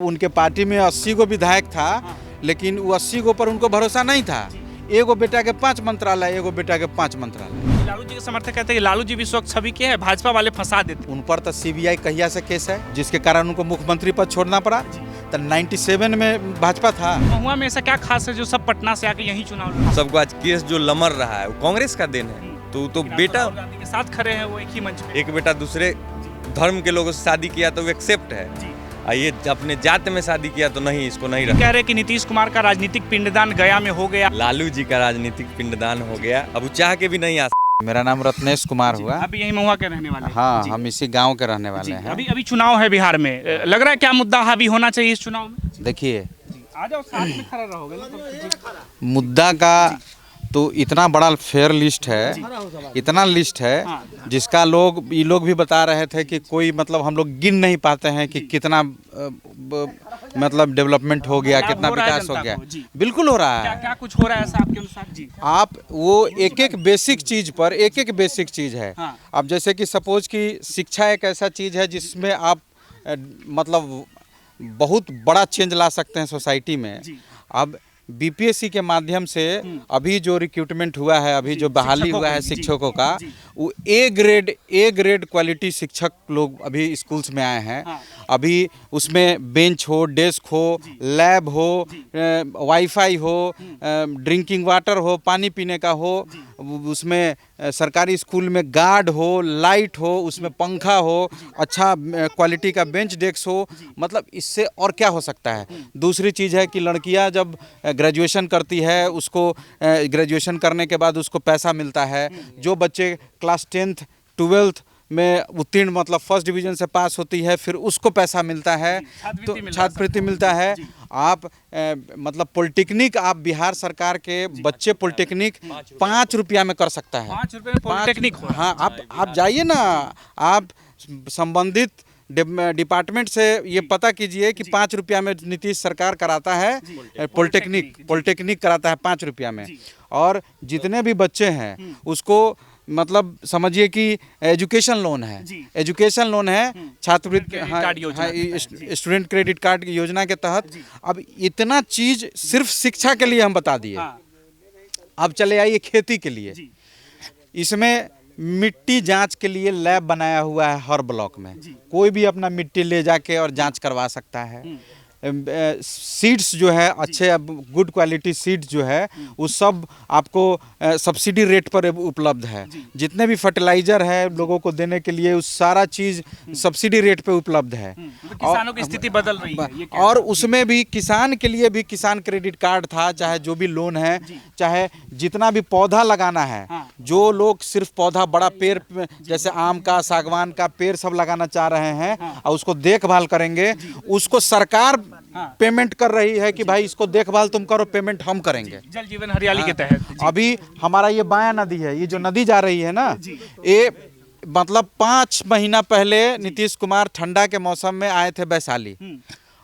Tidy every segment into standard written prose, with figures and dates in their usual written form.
उनके पार्टी में 80 गो विधायक था, लेकिन वो 80 गो पर उनको भरोसा नहीं था। एगो बेटा के 5 मंत्रालय, एगो बेटा के 5 मंत्रालय। लालू जी के समर्थक कहते हैं कि लालू जी भी स्वच्छ छवि के हैं, भाजपा वाले फंसा देते। उन पर तो सीबीआई कहिया से केस है, जिसके कारण उनको मुख्यमंत्री पद छोड़ना पड़ा। तो 97 में भाजपा था। महुआ में ऐसा क्या खास है जो सब पटना से आके यहीं चुनाव लड़ा? सबको आज केस जो लमर रहा है वो कांग्रेस का देन है। तो बेटा राहुल गांधी के साथ खड़े हैं वो एक ही मंच पे। एक बेटा दूसरे धर्म के लोगों से शादी किया तो वो एक्सेप्ट है, ये अपने जात में शादी किया तो नहीं, इसको नहीं रखा। कह रहे कि नीतीश कुमार का राजनीतिक पिंडदान गया में हो गया। लालू जी का राजनीतिक पिंडदान हो गया, अब वो चाह के भी नहीं आ। मेरा नाम रत्नेश कुमार हुआ। अभी यही महुआ के रहने वाले हैं। हाँ, हम इसी गांव के रहने वाले हैं। अभी चुनाव है बिहार में, लग रहा है क्या मुद्दा हावी होना चाहिए इस चुनाव में? देखिए, आ जाओ साथ में खड़ा रहोगे ना। मुद्दा का तो इतना बड़ा फेयर लिस्ट है, इतना लिस्ट है जिसका ये लोग भी बता रहे थे कि कोई मतलब हम लोग गिन नहीं पाते हैं कि कितना मतलब डेवलपमेंट हो गया, कितना विकास हो गया। बिल्कुल हो रहा है। क्या कुछ हो रहा है ऐसा आपके अनुसार? जी, आप वो एक एक बेसिक चीज पर एक बेसिक चीज है। अब जैसे कि सपोज कि शिक्षा एक ऐसा चीज है जिसमें आप मतलब बहुत बड़ा चेंज ला सकते हैं सोसाइटी में। अब बीपीएससी के माध्यम से अभी जो रिक्रूटमेंट हुआ है, अभी जो बहाली हुआ है शिक्षकों का, वो ए ग्रेड क्वालिटी शिक्षक लोग अभी स्कूल्स में आए हैं। अभी उसमें बेंच हो, डेस्क हो, लैब हो, वाईफाई हो, ड्रिंकिंग वाटर हो, पानी पीने का हो, उसमें सरकारी स्कूल में गार्ड हो, लाइट हो, उसमें पंखा हो, अच्छा क्वालिटी का बेंच डेस्क हो। मतलब इससे और क्या हो सकता है? दूसरी चीज़ है कि लड़कियां जब ग्रेजुएशन करती है, उसको ग्रेजुएशन करने के बाद उसको पैसा मिलता है। जो बच्चे क्लास 10th 12th में उत्तीर्ण मतलब फर्स्ट डिवीजन से पास होती है, फिर उसको पैसा मिलता है, तो छात्रवृत्ति मिलता है। आप मतलब पॉलिटेक्निक, आप बिहार सरकार के बच्चे पॉलिटेक्निक 5 रुपया में कर सकता है। 5 रुपये में पॉलिटेक्निक हो? हाँ, आप जाइए ना, आप संबंधित डिपार्टमेंट से ये पता कीजिए कि 5 रुपया में नीतीश सरकार कराता है पॉलिटेक्निक कराता है 5 रुपया में। और जितने भी बच्चे हैं उसको मतलब समझिए कि एजुकेशन लोन है, छात्रवृत्ति, स्टूडेंट क्रेडिट कार्ड योजना के तहत। अब इतना चीज सिर्फ शिक्षा के लिए हम बता दिए। अब चले आइए खेती के लिए। इसमें मिट्टी जांच के लिए लैब बनाया हुआ है हर ब्लॉक में। कोई भी अपना मिट्टी ले जाके और जांच करवा सकता है। सीड्स जो है अच्छे गुड क्वालिटी सीड्स जो है वो सब आपको सब्सिडी रेट पर उपलब्ध है। जितने भी फर्टिलाइजर है लोगों को देने के लिए, उस सारा चीज़ सब्सिडी रेट पे उपलब्ध है। किसानों की स्थिति बदल रही है। और उसमें भी किसान के लिए भी किसान क्रेडिट कार्ड था, चाहे जो भी लोन है, चाहे जितना भी पौधा लगाना है, जो लोग सिर्फ पौधा बड़ा पेड़ जैसे आम का, सागवान का पेड़ सब लगाना चाह रहे हैं और उसको देखभाल करेंगे, उसको सरकार पेमेंट कर रही है कि भाई इसको देखभाल तुम करो, पेमेंट हम करेंगे। जल जीवन हरियाली के तहत। अभी हमारा ये बाया नदी है, ये जो नदी जा रही है ना, ये मतलब 5 महीना पहले नीतीश कुमार ठंडा के मौसम में आए थे वैशाली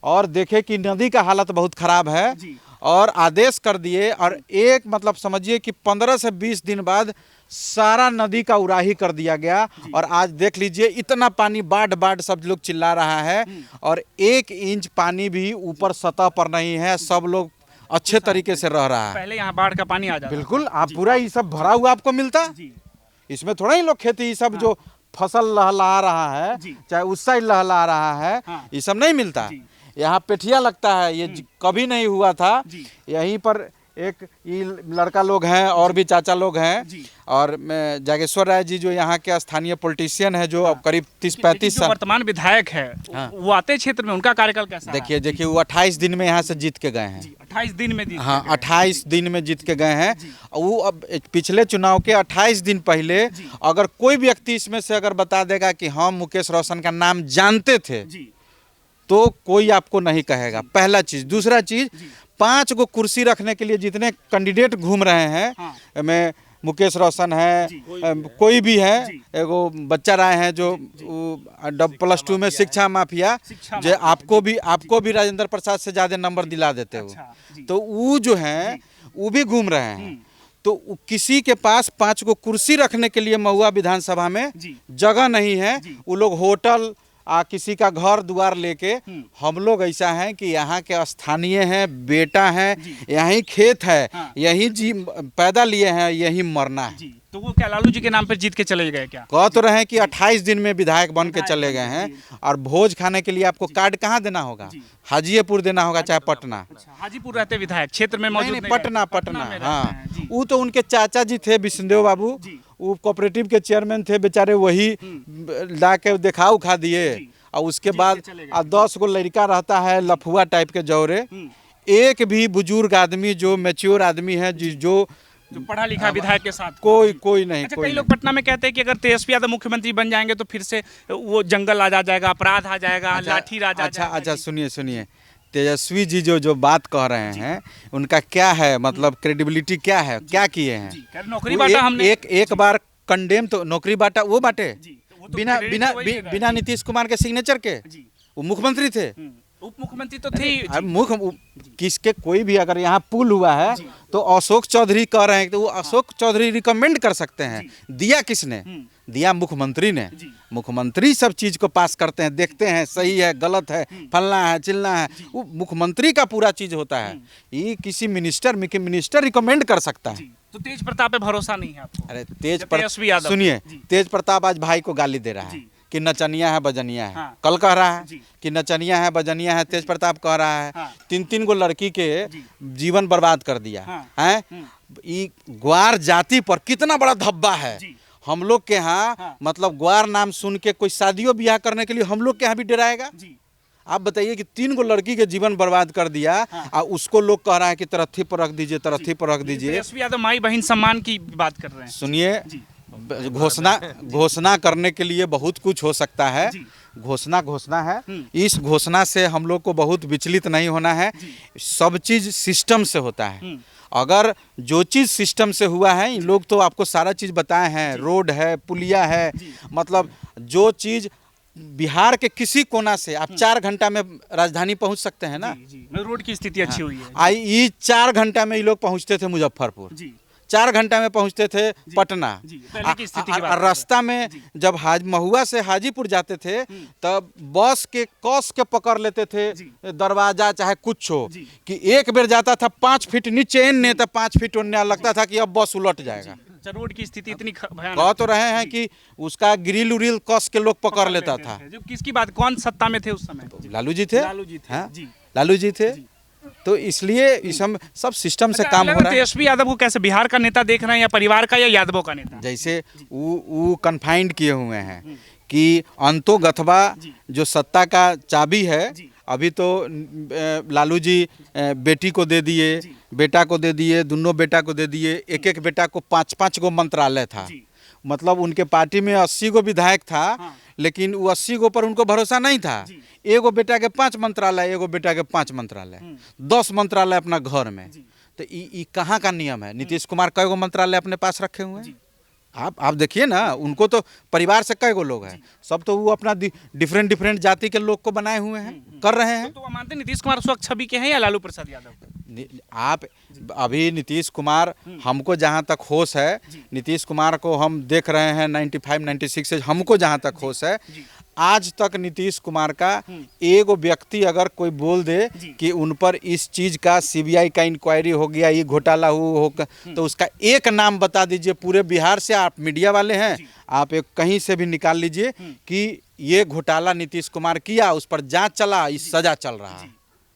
और देखे कि नदी का हालत बहुत खराब है और आदेश कर दिए। और एक मतलब समझिए कि 15 से 20 दिन बाद सारा नदी का उराही कर दिया गया। और आज देख लीजिए इतना पानी, बाढ़ सब लोग चिल्ला रहा है और 1 इंच पानी भी ऊपर सतह पर नहीं है। सब लोग अच्छे तरीके से रह रहा है। पहले यहाँ बाढ़ का पानी आ जाता। बिल्कुल, आप पूरा ये सब भरा हुआ आपको मिलता। इसमें थोड़ा ही लोग खेती, ये सब जो फसल लहला रहा है, चाहे उस साइड लहला रहा है, ये सब नहीं मिलता। यहाँ पेठिया लगता है, ये कभी नहीं हुआ था। यहीं पर एक ये लड़का लोग हैं और भी चाचा लोग हैं, और जागेश्वर राय जी जो यहाँ के स्थानीय पॉलिटिशियन है, जो अब करीब 30-35 साल वर्तमान विधायक है, वो आते क्षेत्र में उनका कार्यकाल कैसा? देखिए वो 28 दिन में यहाँ से जीत के गए हैं। 28 दिन में? हाँ, 28 दिन में जीत के गए हैं। वो अब पिछले चुनाव के 28 दिन पहले अगर कोई व्यक्ति इसमें से अगर बता देगा कि हम मुकेश रोशन का नाम जानते थे, तो कोई आपको नहीं कहेगा। पहला चीज। दूसरा चीज, 5 गो कुर्सी रखने के लिए जितने कैंडिडेट घूम रहे हैं, मैं मुकेश रोशन है, कोई भी है, एगो बच्चा राय हैं जो +2 में शिक्षा माफिया, जो आपको भी राजेंद्र प्रसाद से ज्यादा नंबर दिला देते हो। तो वो जो है वो भी घूम रहे हैं। तो किसी के पास 5 गो कुर्सी रखने के लिए महुआ विधानसभा में जगह नहीं है। वो लोग होटल किसी का घर द्वार लेके, हम लोग ऐसा है कि यहाँ के स्थानीय हैं, बेटा हैं, यहीं खेत है, यहीं जी पैदा लिए हैं, यहीं मरना है। तो वो क्या लालू जी के नाम पर जीत के चले गए क्या? कह तो रहे हैं कि 28 दिन में विधायक बन के चले गए हैं, और भोज खाने के लिए आपको कार्ड कहाँ देना होगा? हाजीपुर देना होगा, चाहे पटना। हाजीपुर रहते विधायक क्षेत्र में मौजूद नहीं, नहीं पटना रहते। पटना में रहते हाँ। हैं, जी। वो तो उनके चाचा जी थे विष्णुदेव बाबू, वो कोऑपरेटिव के चेयरमैन थे बेचारे, वही ला के देखा उखा दिए, और उसके बाद 10 गो लड़का रहता है लफुआ टाइप के जौरे। एक भी बुजुर्ग आदमी जो मैच्योर आदमी है जो पढ़ा लिखा विधायक के साथ कोई नहीं। अच्छा, कोई कई लोग नहीं। पटना में कहते हैं कि अगर तेजस्वी यादव मुख्यमंत्री बन जाएंगे तो फिर से वो जंगल आ जाएगा, अपराध आ जाएगा, लाठी राज आ अच्छा जाएगा। अच्छा, सुनिए, तेजस्वी जी जो बात कह रहे हैं, उनका क्या है, मतलब क्रेडिबिलिटी क्या है, क्या किए हैं? कह रहे नौकरी बांटा हमने। एक बार कंडेम तो नौकरी बांटा वो बांटे, तो वो तो बिना credit बिना तो वही देगा। बिना नीतीश कुमार के सिग्नेचर के। वो मुख्यमंत्री थे। उप मुख्यमंत्री तो थे ही। किसके कोई भी अगर यहाँ पुल हुआ है तो अशोक चौधरी कह रहे हैं, तो वो अशोक चौधरी रिकमेंड कर सकते हैं। दिया किसने? दिया मुख्यमंत्री ने। मुख्यमंत्री सब चीज को पास करते हैं, देखते हैं सही है गलत है, फलना है चिलना है, वो मुख्यमंत्री का पूरा चीज होता है। ये किसी मिनिस्टर रिकमेंड कर सकता है। तो तेज प्रताप पे भरोसा नहीं है आपको? अरे तेजस्वी यादव। सुनिए, तेज प्रताप आज भाई को गाली दे रहा है कि नचनिया है बजनिया है। हाँ। कल कह रहा है कि नचनिया है बजनिया है, तेज प्रताप कह रहा है। हाँ। 3 गो लड़की के जीवन बर्बाद कर दिया है। ये ग्वार जाति पर कितना बड़ा धब्बा है। हम लोग के यहाँ मतलब ग्वार नाम सुन के कोई शादियों ब्याह करने के लिए हम लोग के यहाँ भी डराएगा? आप बताइए कि 3 गो लड़की के जीवन बर्बाद कर दिया, और उसको लोग कह रहा है कि तरथी पर रख दीजिए, तरथी पर रख दीजिए। तेजस्वी यादव माई बहन सम्मान की बात कर रहे हैं। सुनिए, घोषणा करने के लिए बहुत कुछ हो सकता है। घोषणा है। इस घोषणा से हम लोग को बहुत विचलित नहीं होना है। सब चीज सिस्टम से होता है। अगर जो चीज सिस्टम से हुआ है, इन लोग तो आपको सारा चीज बताए हैं, रोड है, पुलिया है, मतलब जो चीज बिहार के किसी कोना से आप 4 घंटा में राजधानी पहुंच सकते हैं ना। रोड की स्थिति अच्छी हुई है। ये 4 घंटा में ये लोग पहुंचते थे मुजफ्फरपुर, 4 घंटा में पहुंचते थे पटना। पहले की स्थिति की बात कर रास्ता में जब महुआ से हाजीपुर जाते थे तब बस के कस के पकड़ लेते थे दरवाजा चाहे कुछ हो, कि एक बेर जाता था 5 फीट नीचे एन्ने तो 5 फीट ओन्ने, लगता था कि अब बस उलट जाएगा। रोड की स्थिति इतनी भयानक कह तो रहे हैं कि उसका ग्रिल उरिल कस के लोग पकड़ लेता था। जब किसकी बात, कौन सत्ता में थे उस समय? लालू जी थे। लालू जी थे। हाँ? लालू जी थे। तो इसलिए इस सब सिस्टम से काम हो रहा है। तेजस्वी यादव को कैसे बिहार का नेता देख रहे हैं, या परिवार का, या यादवों का नेता? जैसे वो कन्फाइंड किए हुए हैं कि अंतो गथवा जो सत्ता का चाबी है, अभी तो लालू जी बेटी को दे दिए, बेटा को दे दिए, दोनों बेटा को दे दिए। एक बेटा को 5-5 गो मंत्रालय था। मतलब उनके पार्टी में 80 गो विधायक था, लेकिन वो 80 गो पर उनको भरोसा नहीं था। एगो बेटा के 5 मंत्रालय, एगो बेटा के 5 मंत्रालय, 10 मंत्रालय अपना घर में। तो ये कहाँ का नियम है? नीतीश कुमार कई गो मंत्रालय अपने पास रखे हुए हैं। आप देखिए ना, उनको तो परिवार से कई गो लोग हैं, सब तो वो अपना डिफरेंट जाति के लोग को बनाए हुए हैं, कर रहे हैं। तो मानते नीतीश कुमार स्वच्छ छवि के हैं या लालू प्रसाद यादव? आप अभी नीतीश कुमार, हमको जहाँ तक होश है, नीतीश कुमार को हम देख रहे हैं 95-96 से, हमको जहाँ तक होश है, आज तक नीतीश कुमार का एगो व्यक्ति अगर कोई बोल दे कि उन पर इस चीज का सीबीआई का इंक्वायरी हो गया, ये घोटाला हो तो उसका एक नाम बता दीजिए पूरे बिहार से। आप मीडिया वाले हैं, आप एक कहीं से भी निकाल लीजिए कि ये घोटाला नीतीश कुमार किया, उस पर जांच चला, इस सजा चल रहा है।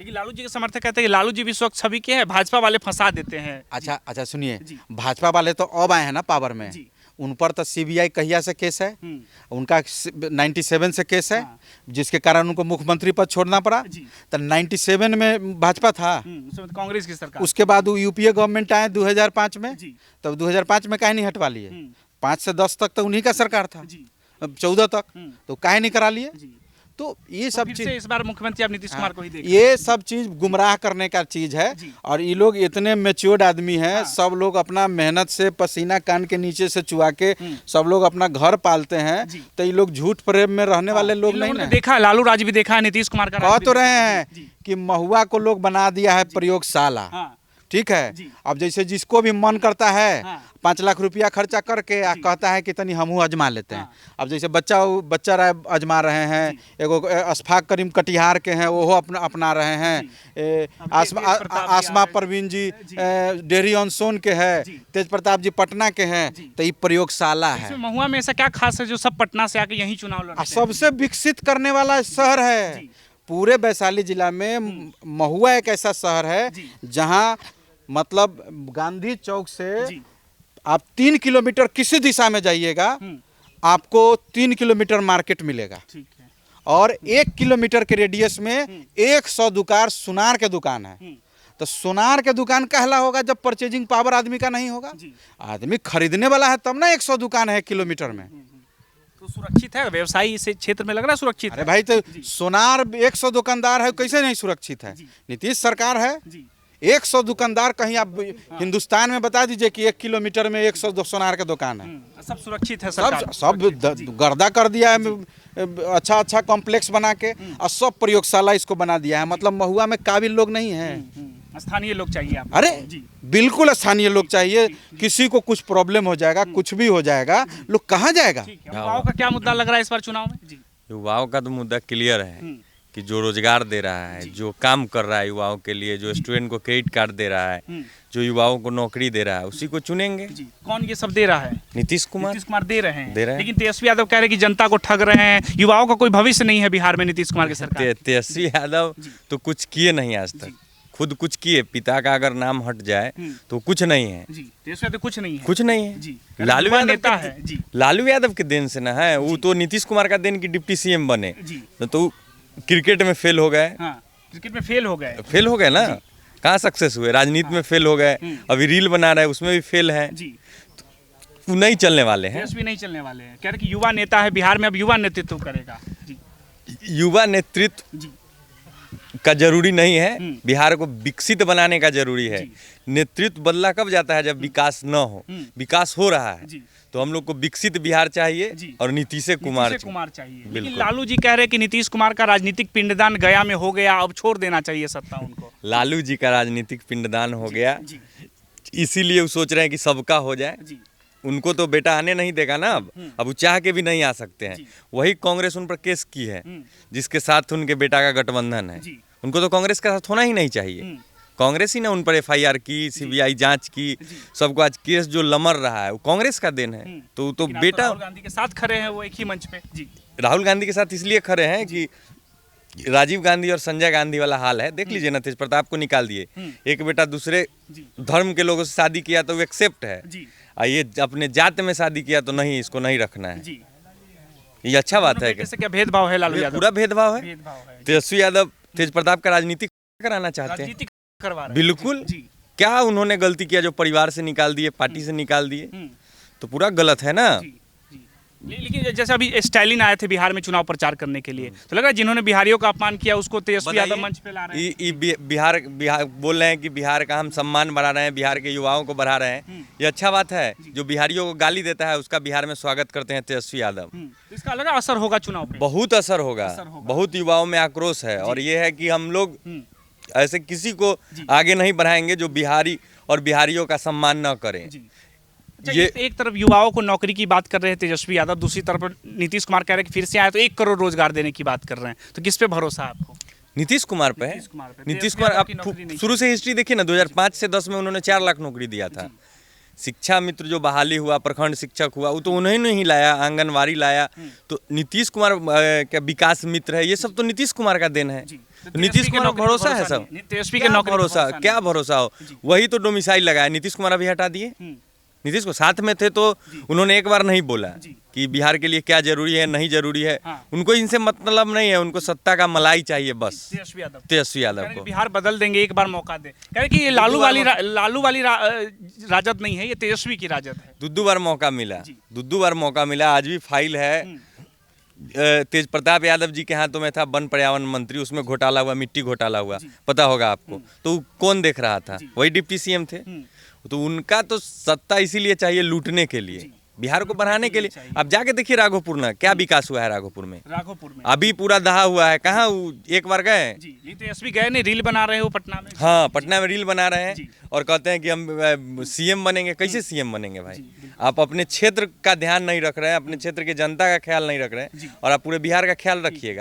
लेकिन लालू जी के समर्थक कहते हैं कि लालू जी भी स्वच्छ छवि के हैं, भाजपा वाले फंसा देते हैं। अच्छा सुनिए, भाजपा वाले तो अब आए हैं ना पावर में, उन पर तो सीबीआई कहिया से केस है, उनका 97 से केस है, जिसके कारण उनको मुख्यमंत्री पद छोड़ना पड़ा। तो 97 में भाजपा था, कांग्रेस की सरकार, उसके बाद वो यूपीए गवर्नमेंट आए 2005 में, तब 2005 में काहे नहीं हटवा लिए? 5 से 10 तक तो उन्हीं का सरकार था, 14 तक तो काहे नहीं करा लिए? तो ये सब चीज इस बार मुख्यमंत्री आप नीतीश कुमार को ही देख, ये सब चीज गुमराह करने का चीज है। और ये लोग इतने मैच्योर्ड आदमी हैं, सब लोग अपना मेहनत से पसीना कान के नीचे से चुआ के सब लोग अपना घर पालते हैं। तो ये लोग झूठ प्रेम में रहने वाले लोग नहीं ना। देखा लालू राज भी देखा, नीतीश कुमार का कह तो रहे हैं कि महुआ को लोग बना दिया है प्रयोगशाला। ठीक है। जी। अब जैसे जिसको भी मन करता है हाँ। 5 लाख रुपया खर्चा करके जी। कहता है कि तनी हमहू अजमा लेते हैं। हाँ। अब जैसे बच्चा अजमा रहे हैं, एगो अशफाक करीम कटिहार के हैं, वो अपना रहे हैं। तेज प्रताप जी आसमा आ रहे- परवीन जी जी। डेहरी ऑन सोन के हैं, जी। तेज प्रताप जी पटना के हैं। जी। तो ये प्रयोगशाला है, इसमें महुआ में ऐसा क्या खास है जो सब पटना से आके यहीं चुनाव लड़ते हैं? सबसे विकसित करने वाला शहर है। जी। पूरे वैशाली जिला में महुआ एक ऐसा शहर है जी। जहाँ मतलब गांधी चौक से जी। आप 3 किलोमीटर किसी दिशा में जाइएगा, आपको 3 किलोमीटर मार्केट मिलेगा। ठीक है। और 1 किलोमीटर के रेडियस में 100 दुकान सुनार के दुकान है। तो सुनार के दुकान कहला होगा जब परचेजिंग पावर आदमी का नहीं होगा। जी। आदमी खरीदने वाला है तब ना 100 दुकान है किलोमीटर में। तो सुरक्षित है व्यवसायी इस क्षेत्र में, लग रहा है सुरक्षित अरे है? भाई तो सोनार 100 दुकानदार है, कैसे नहीं सुरक्षित है? जी। नीतीश सरकार है, जी। 100 दुकानदार कहीं आप हिंदुस्तान में बता दीजिए कि 1 किलोमीटर में 100 सोनार का दुकान है। सब सुरक्षित है, सब सरकार सब गर्दा कर दिया है, अच्छा कॉम्प्लेक्स बना के, और सब प्रयोगशाला इसको बना दिया है। मतलब महुआ में काबिल लोग नहीं है। स्थानीय लोग चाहिए आपको। अरे जी। बिल्कुल स्थानीय लोग चाहिए। किसी को कुछ प्रॉब्लम हो जाएगा, कुछ भी हो जाएगा, लोग कहाँ जाएगा? ठीक है। युवाओं का क्या मुद्दा लग रहा है इस बार चुनाव में? जी। युवाओं का तो मुद्दा क्लियर है कि जो रोजगार दे रहा है, जो काम कर रहा है युवाओं के लिए, जो स्टूडेंट को क्रेडिट कार्ड दे रहा है, जो युवाओं को नौकरी दे रहा है, उसी को चुनेंगे। जी। कौन ये सब दे रहा है? नीतीश कुमार। नीतीश कुमार दे रहे हैं। हैं। लेकिन तेजस्वी यादव कह रहे हैं कि जनता को ठग रहे हैं, युवाओं का कोई भविष्य नहीं है बिहार में नीतीश कुमार की सरकार। तेजस्वी यादव तो कुछ किए नहीं आज तक, खुद कुछ किए। पिता का अगर नाम हट जाए तो कुछ नहीं है। जी। तेजस्वी यादव कुछ नहीं है। कुछ नहीं है। जी। लालू युवा यादव नेता के- है। जी। लालू यादव के देन से ना है, वो तो नीतीश कुमार का देन की डिप्टी सीएम बने। जी। तो क्रिकेट में फेल हो गए, हाँ, क्रिकेट में फेल हो गए। फेल हो गए ना, कहाँ सक्सेस हुए? राजनीति में फेल हो गए, अभी रील बना रहे हैं उसमें भी फेल है। जी। वो नहीं चलने वाले हैं। तेजस्वी नहीं चलने वाले हैं। कह रहे कि युवा नेता है बिहार में, अब युवा नेतृत्व करेगा। जी। युवा नेतृत्व जी। का जरूरी नहीं है, बिहार को विकसित बनाने का जरूरी है। जी। नेतृत्व बदला कब जाता है? जब विकास न हो। विकास हो रहा है जी। तो हम लोग को विकसित बिहार चाहिए जी। और नीतीश कुमार चाहिए। लेकिन बिल्कुल। लालू जी कह रहे हैं कि नीतीश कुमार का राजनीतिक पिंडदान गया में हो गया, अब छोड़ देना चाहिए सत्ता उनको। लालू जी का राजनीतिक पिंडदान हो गया, जी। इसीलिए वो सोच रहे हैं कि सबका हो जाए। जी। उनको तो बेटा आने नहीं देगा ना, अब वो चाह के भी नहीं आ सकते हैं। जी। वही कांग्रेस उन पर केस की है, जिसके साथ उनके बेटा का गठबंधन है। जी। उनको तो कांग्रेस के साथ होना ही नहीं चाहिए। कांग्रेस ही ने उन पर एफआईआर की, सीबीआई जांच की, सबको आज केस जो लमर रहा है वो कांग्रेस का देन है। तो लेकिन आप बेटा राहुल गांधी के साथ खड़े हैं वो एक ही मंच पे। जी। राहुल गांधी के साथ इसलिए खड़े हैं कि राजीव गांधी और संजय गांधी वाला हाल है। देख लीजिए ना, तेज प्रताप को निकाल दिए, एक बेटा दूसरे जी। धर्म के लोगों से शादी किया तो वो एक्सेप्ट है, जी। और ये अपने जात में शादी किया तो नहीं, इसको नहीं रखना है। जी। ये अच्छा बात है कि जैसे क्या भेदभाव है लालू यादव? पूरा भेदभाव है। भेदभाव है। तेजस्वी यादव तेज प्रताप का राजनीति कराना चाहते हैं। राजनीति करवा रहे हैं। बिल्कुल। जी। क्या उन्होंने गलती किया जो परिवार से निकाल दिए, पार्टी से निकाल दिए? तो पूरा गलत है ना। जी। जी। लेकिन जैसे अभी स्टालिन आए थे बिहार में चुनाव प्रचार करने के लिए, तो लग रहा है जिन्होंने बिहारियों का अपमान किया उसको तेजस्वी यादव मंच पे ला रहे हैं। बिहार बोल रहे हैं कि बिहार का हम सम्मान बढ़ा रहे हैं, बिहार के युवाओं को बढ़ा रहे हैं। ये अच्छा बात है। जो बिहारियों को गाली देता है उसका बिहार में स्वागत करते हैं तेजस्वी यादव। तो इसका लग रहा है असर होगा चुनाव पे। बहुत असर होगा, बहुत युवाओं में आक्रोश है। और ये है कि हम लोग ऐसे किसी को आगे नहीं बढ़ाएंगे जो बिहारी और बिहारियों का सम्मान न करें। ये एक तरफ युवाओं को नौकरी की बात कर रहे हैं तेजस्वी यादव, दूसरी तरफ नीतीश कुमार कह रहे हैं कि फिर से आए तो 1 करोड़ रोजगार देने की बात कर रहे हैं। तो किस पे भरोसा है आपको? नीतीश कुमार पे है। नीतीश कुमार आप शुरू से हिस्ट्री देखिए ना, 2005 से 10 में उन्होंने 4 लाख नौकरी दिया था। शिक्षा मित्र जो बहाली हुआ, प्रखंड शिक्षक हुआ, वो तो उन्हें नहीं लाया, आंगनवाड़ी लाया। तो नीतीश कुमार का विकास मित्र है, ये सब तो नीतीश कुमार का देन है। नीतीश कुमार भरोसा है सब। तेजस्वी के नौकरी भरोसा क्या भरोसा हो? वही तो डोमिसाइल लगाया, नीतीश कुमार अभी हटा दिए। नीतीश को साथ में थे तो उन्होंने एक बार नहीं बोला कि बिहार के लिए क्या जरूरी है, नहीं जरूरी है। उनको इनसे मतलब नहीं है, उनको सत्ता का मलाई चाहिए बस। तेजस्वी यादव को बिहार बदल देंगे, एक बार मौका दे। कह रहे कि ये लालू वाली राजद नहीं है, ये तेजस्वी की राजद है। दुद्दू बार मौका मिला। आज भी फाइल है तेज प्रताप यादव जी के हाथों में था, वन पर्यावरण मंत्री, उसमें घोटाला हुआ, मिट्टी घोटाला हुआ, पता होगा आपको। तो कौन देख रहा था? वही डिप्टी सीएम थे। तो उनका तो सत्ता इसीलिए चाहिए लूटने के लिए, बिहार को बढ़ाने के लिए। अब जाके देखिए राघोपुर में क्या विकास हुआ है। राघोपुर में राघोपुर अभी पूरा दहा हुआ है। कहाँ एक बार गए जी, नहीं तो एसपी गए नहीं, रील बना रहे हो पटना में। हाँ, पटना में रील बना रहे हैं और कहते हैं कि हम सीएम बनेंगे। कैसे सीएम बनेंगे भाई? आप अपने क्षेत्र का ध्यान नहीं रख रहे हैं, अपने क्षेत्र की जनता का ख्याल नहीं रख रहे हैं और आप पूरे बिहार का ख्याल रखिएगा।